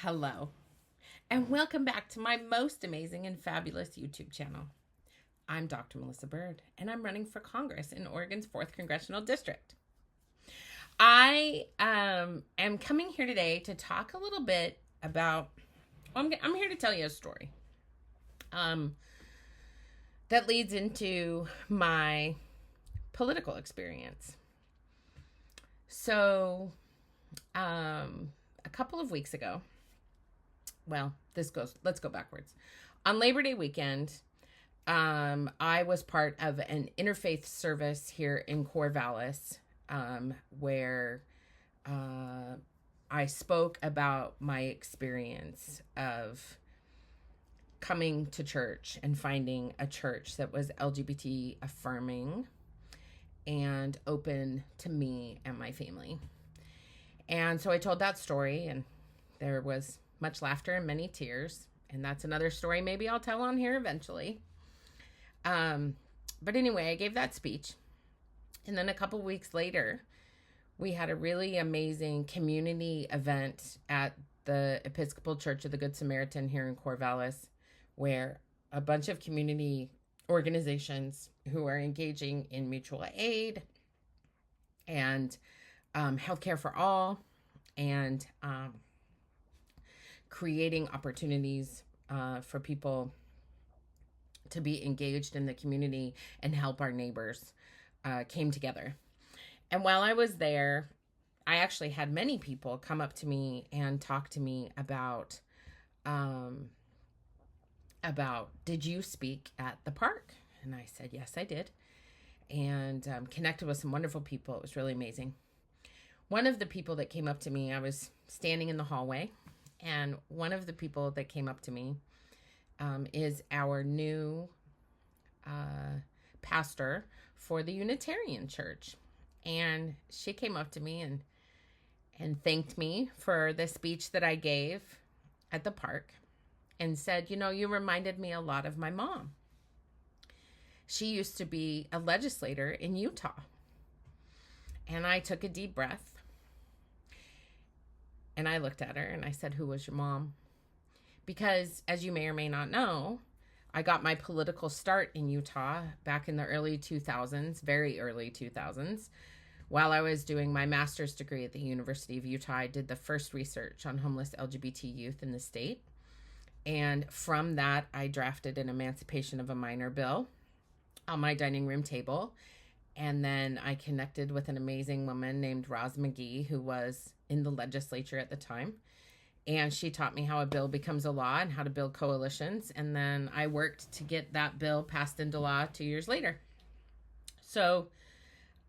Hello, and welcome back to my most amazing and fabulous YouTube channel. I'm Dr. Melissa Bird, and I'm running for Congress in Oregon's 4th Congressional District. I am coming here today to talk a little bit about, I'm here to tell you a story that leads into my political experience. So, a couple of weeks ago, let's go backwards. On Labor Day weekend, I was part of an interfaith service here in Corvallis, where I spoke about my experience of coming to church and finding a church that was LGBT affirming and open to me and my family. And so I told that story, and there was much laughter and many tears. And that's another story maybe I'll tell on here eventually. But anyway, I gave that speech. And then a couple weeks later, we had a really amazing community event at the Episcopal Church of the Good Samaritan here in Corvallis, where a bunch of community organizations who are engaging in mutual aid and healthcare for all and creating opportunities for people to be engaged in the community and help our neighbors came together. And while I was there, I actually had many people come up to me and talk to me about did you speak at the park? And I said, yes, I did. And connected with some wonderful people. It was really amazing. One of the people that came up to me, I was standing in the hallway, and one of the people that came up to me is our new pastor for the Unitarian Church. And she came up to me and thanked me for the speech that I gave at the park and said, you reminded me a lot of my mom. She used to be a legislator in Utah. And I took a deep breath. And I looked at her and I said, who was your mom? Because as you may or may not know, I got my political start in Utah back in the early 2000s, very early 2000s. While I was doing my master's degree at the University of Utah, I did the first research on homeless LGBT youth in the state. And from that, I drafted an emancipation of a minor bill on my dining room table. And then I connected with an amazing woman named Roz McGee, who was in the legislature at the time. And she taught me how a bill becomes a law and how to build coalitions. And then I worked to get that bill passed into law 2 years later. So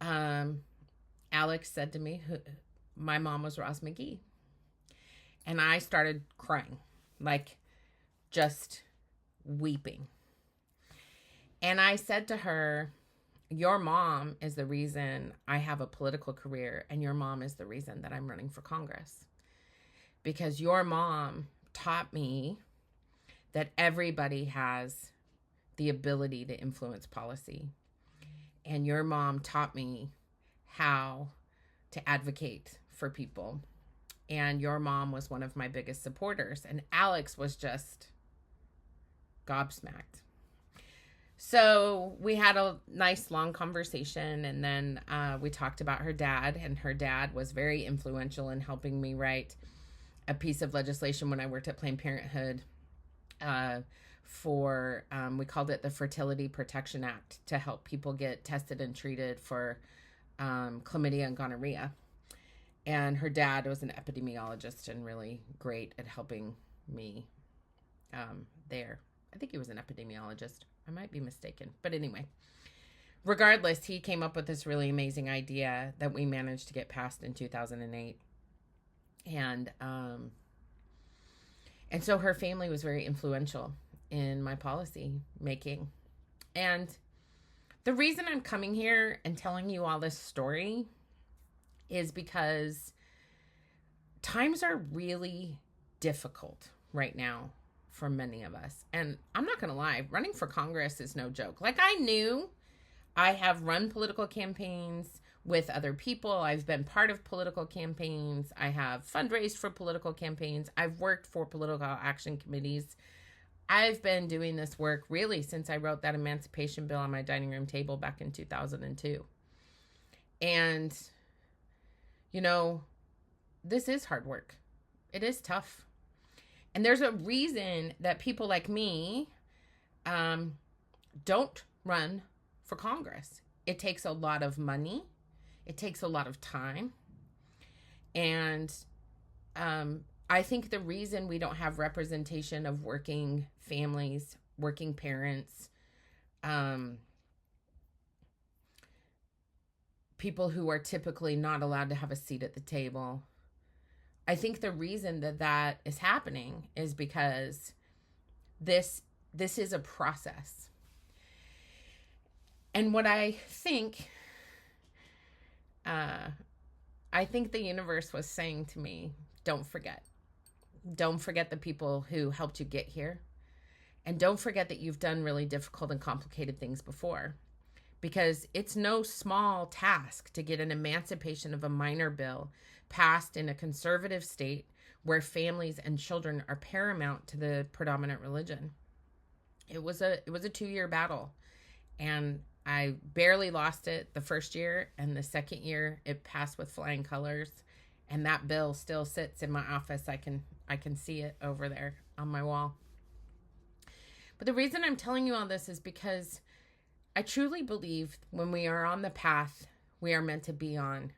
Alex said to me, my mom was Roz McGee. And I started crying, like just weeping. And I said to her, your mom is the reason I have a political career, and your mom is the reason that I'm running for Congress. Because your mom taught me that everybody has the ability to influence policy. And your mom taught me how to advocate for people. And your mom was one of my biggest supporters. And Alex was just gobsmacked. So we had a nice long conversation, and then we talked about her dad, and her dad was very influential in helping me write a piece of legislation when I worked at Planned Parenthood we called it the Fertility Protection Act, to help people get tested and treated for chlamydia and gonorrhea. And her dad was an epidemiologist and really great at helping me there. I think he was an epidemiologist. I might be mistaken. But anyway, regardless, he came up with this really amazing idea that we managed to get passed in 2008. And so her family was very influential in my policy making. And the reason I'm coming here and telling you all this story is because times are really difficult right now for many of us. And I'm not going to lie, running for Congress is no joke. Like, I have run political campaigns with other people. I've been part of political campaigns. I have fundraised for political campaigns. I've worked for political action committees. I've been doing this work really since I wrote that emancipation bill on my dining room table back in 2002. And, you know, this is hard work. It is tough. And there's a reason that people like me don't run for Congress. It takes a lot of money. It takes a lot of time. And I think the reason we don't have representation of working families, working parents, people who are typically not allowed to have a seat at the table, I think the reason that that is happening is because this is a process. And what I think the universe was saying to me, don't forget. Don't forget the people who helped you get here. And don't forget that you've done really difficult and complicated things before. Because it's no small task to get an emancipation of a minor bill passed in a conservative state where families and children are paramount to the predominant religion. It was a 2-year battle, and I barely lost it the first year, and the second year it passed with flying colors, and that bill still sits in my office. I can see it over there on my wall. But the reason I'm telling you all this is because I truly believe when we are on the path we are meant to be on,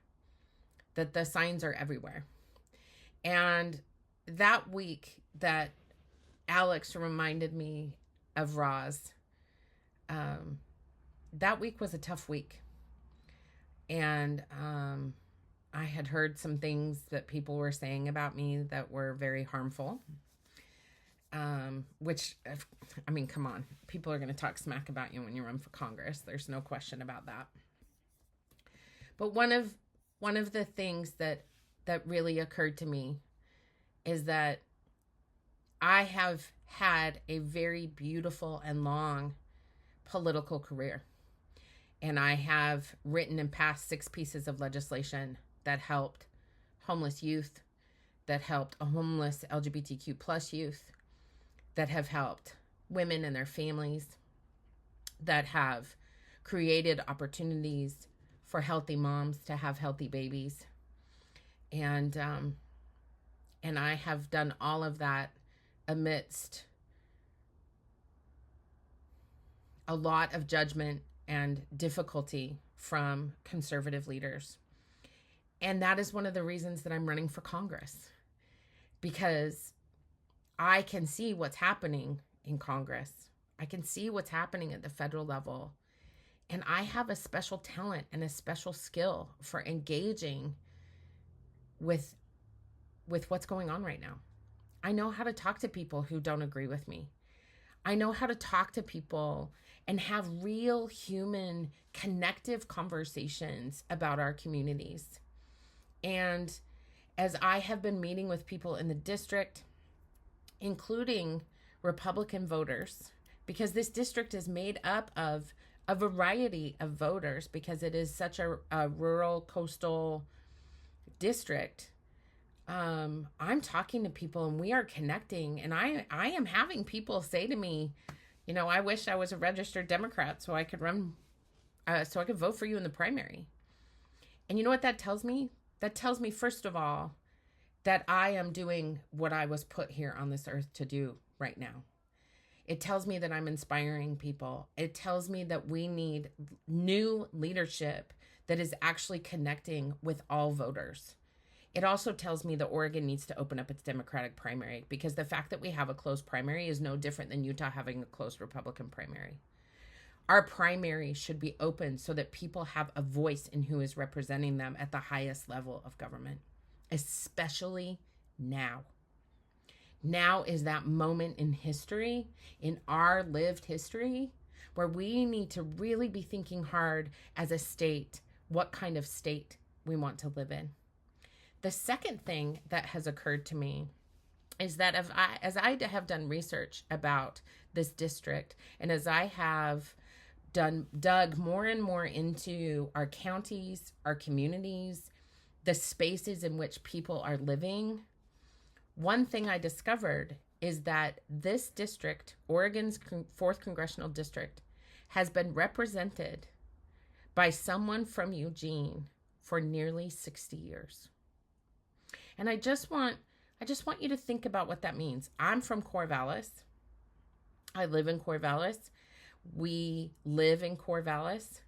that the signs are everywhere. And that week that Alex reminded me of Roz, that week was a tough week. And I had heard some things that people were saying about me that were very harmful. Which, I mean, come on. People are going to talk smack about you when you run for Congress. There's no question about that. But one of the things that really occurred to me is that I have had a very beautiful and long political career. And I have written and passed 6 pieces of legislation that helped homeless youth, that helped a homeless LGBTQ plus youth, that have helped women and their families, that have created opportunities for healthy moms to have healthy babies. And I have done all of that amidst a lot of judgment and difficulty from conservative leaders. And that is one of the reasons that I'm running for Congress, because I can see what's happening in Congress. I can see what's happening at the federal level. And I have a special talent and a special skill for engaging with what's going on right now. I know how to talk to people who don't agree with me. I know how to talk to people and have real human connective conversations about our communities. And as I have been meeting with people in the district, including Republican voters, because this district is made up of a variety of voters because it is such a rural coastal district. I'm talking to people and we are connecting, and I am having people say to me, you know, I wish I was a registered Democrat so I could run, so I could vote for you in the primary. And you know what that tells me? That tells me, first of all, that I am doing what I was put here on this earth to do right now. It tells me that I'm inspiring people. It tells me that we need new leadership that is actually connecting with all voters. It also tells me that Oregon needs to open up its Democratic primary, because the fact that we have a closed primary is no different than Utah having a closed Republican primary. Our primary should be open so that people have a voice in who is representing them at the highest level of government, especially now. Now is that moment in history, in our lived history, where we need to really be thinking hard as a state, what kind of state we want to live in. The second thing that has occurred to me is that as I have done research about this district, and as I have dug more and more into our counties, our communities, the spaces in which people are living, one thing I discovered is that this district, Oregon's 4th Congressional District, has been represented by someone from Eugene for nearly 60 years. And I just want you to think about what that means. I'm from Corvallis. I live in Corvallis. We live in Corvallis.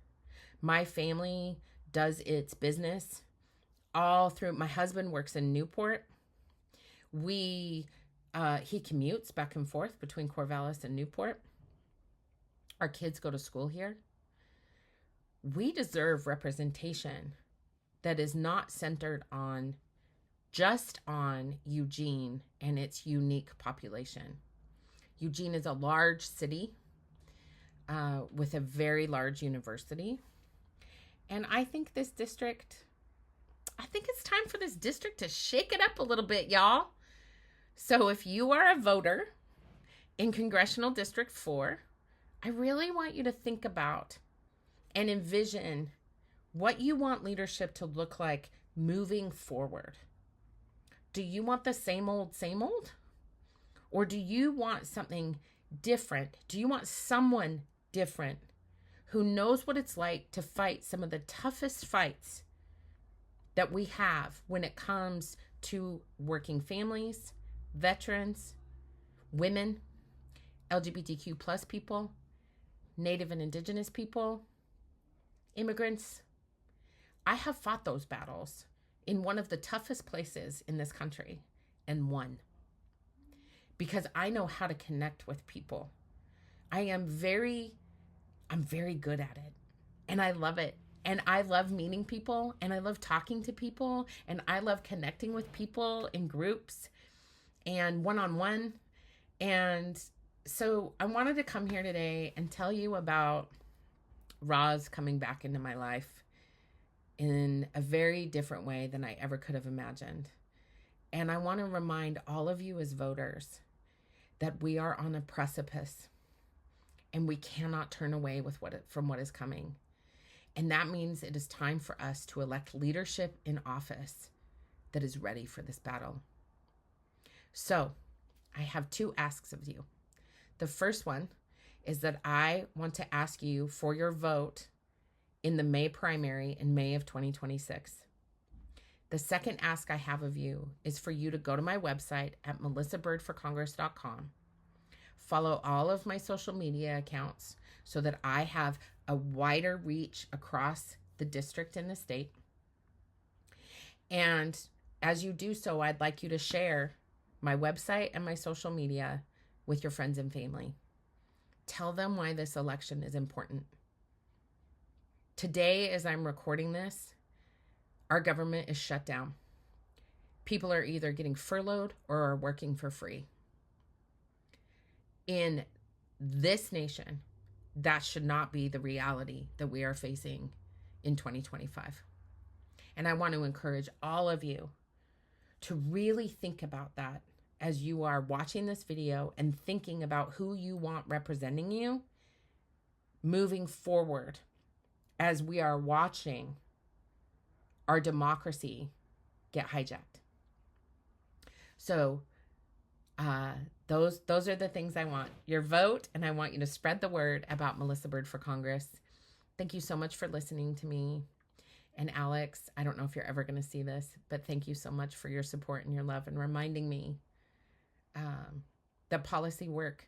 My family does its business all through. My husband works in Newport. He commutes back and forth between Corvallis and Newport. Our kids go to school here. We deserve representation that is not centered on just on Eugene and its unique population. Eugene is a large city with a very large university. And I think it's time for this district to shake it up a little bit, y'all. So if you are a voter in Congressional District 4, I really want you to think about and envision what you want leadership to look like moving forward. Do you want the same old, same old? Or do you want something different? Do you want someone different who knows what it's like to fight some of the toughest fights that we have when it comes to working families, veterans, women, LGBTQ plus people, Native and Indigenous people, immigrants? I have fought those battles in one of the toughest places in this country and won. Because I know how to connect with people. I'm very good at it. And I love it. And I love meeting people. And I love talking to people. And I love connecting with people in groups and one-on-one. And so I wanted to come here today and tell you about Roz coming back into my life in a very different way than I ever could have imagined. And I want to remind all of you as voters that we are on a precipice and we cannot turn away from what is coming. And that means it is time for us to elect leadership in office that is ready for this battle. So I have 2 asks of you. The first one is that I want to ask you for your vote in the May primary in May of 2026. The second ask I have of you is for you to go to my website at melissabirdforcongress.com. Follow all of my social media accounts so that I have a wider reach across the district and the state. And as you do so, I'd like you to share my website and my social media with your friends and family. Tell them why this election is important. Today, as I'm recording this, our government is shut down. People are either getting furloughed or are working for free. In this nation, that should not be the reality that we are facing in 2025. And I want to encourage all of you to really think about that as you are watching this video and thinking about who you want representing you moving forward as we are watching our democracy get hijacked. So those are the things I want. Your vote, and I want you to spread the word about Melissa Bird for Congress. Thank you so much for listening to me. And Alex, I don't know if you're ever going to see this, but thank you so much for your support and your love and reminding me that policy work,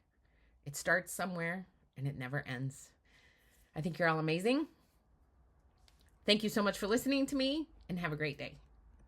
it starts somewhere and it never ends. I think you're all amazing. Thank you so much for listening to me and have a great day.